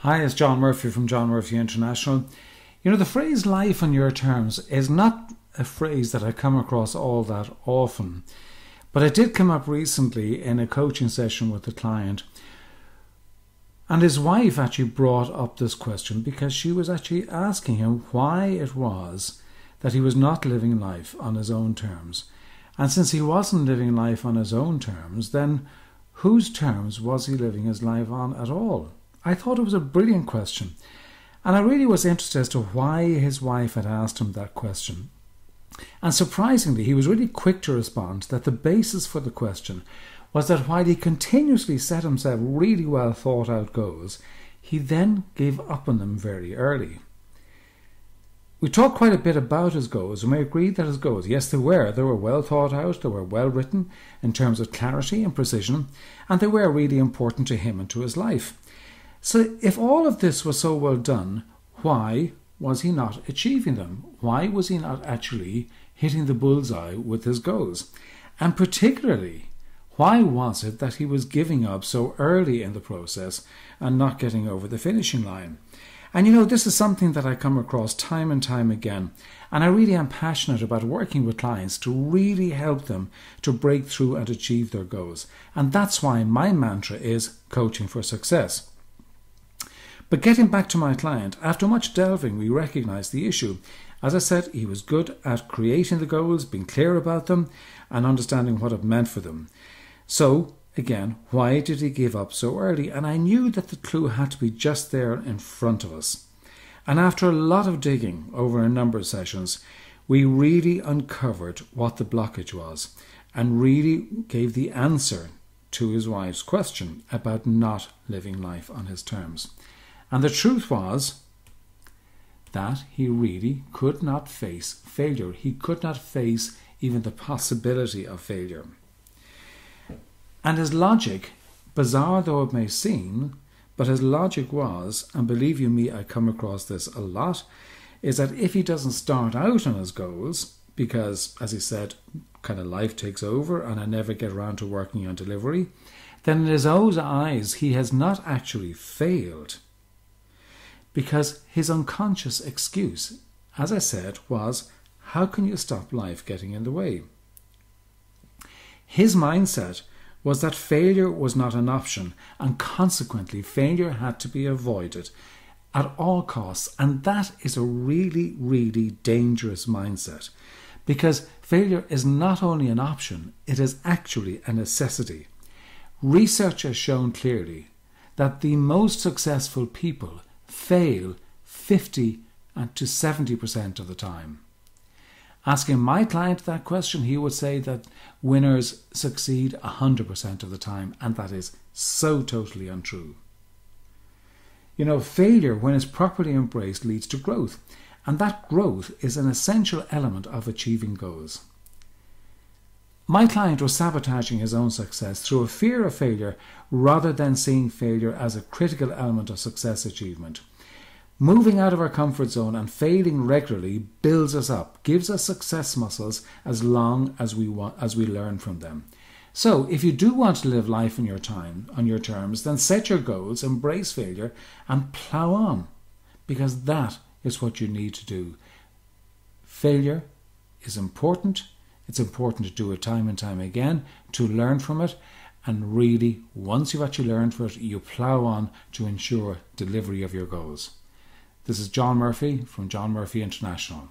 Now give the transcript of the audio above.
Hi, it's John Murphy from John Murphy International. You know, the phrase life on your terms is not a phrase that I come across all that often, but it did come up recently in a coaching session with a client. And his wife actually brought up this question because she was actually asking him why it was that he was not living life on his own terms. And since he wasn't living life on his own terms, then whose terms was he living his life on at all? I thought it was a brilliant question. And I really was interested as to why his wife had asked him that question. And surprisingly, he was really quick to respond that the basis for the question was that while he continuously set himself really well thought out goals, he then gave up on them very early. We talked quite a bit about his goals, and we agreed that his goals, yes, they were well thought out, they were well written in terms of clarity and precision, and they were really important to him and to his life. So if all of this was so well done, why was he not achieving them? Why was he not actually hitting the bullseye with his goals? And particularly, why was it that he was giving up so early in the process and not getting over the finishing line? And you know, this is something that I come across time and time again, and I really am passionate about working with clients to really help them to break through and achieve their goals. And that's why my mantra is coaching for success. But getting back to my client, after much delving, we recognised the issue. As I said, he was good at creating the goals, being clear about them, and understanding what it meant for them. So, again, why did he give up so early? And I knew that the clue had to be just there in front of us. And after a lot of digging over a number of sessions, we really uncovered what the blockage was and really gave the answer to his wife's question about not living life on his terms. And the truth was that he really could not face failure. He could not face even the possibility of failure. And his logic, bizarre though it may seem, but his logic was, and believe you me, I come across this a lot, is that if he doesn't start out on his goals, because, as he said, kind of life takes over and I never get around to working on delivery, then in his own eyes he has not actually failed. Because his unconscious excuse, as I said, was, how can you stop life getting in the way? His mindset was that failure was not an option, and consequently failure had to be avoided at all costs. And that is a really, really dangerous mindset, because failure is not only an option, it is actually a necessity. Research has shown clearly that the most successful people fail 50 to 70% of the time. Asking my client that question, he would say that winners succeed 100% of the time, and that is so totally untrue. You know, failure, when it's properly embraced, leads to growth, and that growth is an essential element of achieving goals. My client was sabotaging his own success through a fear of failure rather than seeing failure as a critical element of success achievement. Moving out of our comfort zone and failing regularly builds us up, gives us success muscles as long as we learn from them. So if you do want to live life on your terms, then set your goals, embrace failure and plough on, because that is what you need to do. Failure is important. It's important to do it time and time again, to learn from it, and really, once you've actually learned from it, you plough on to ensure delivery of your goals. This is John Murphy from John Murphy International.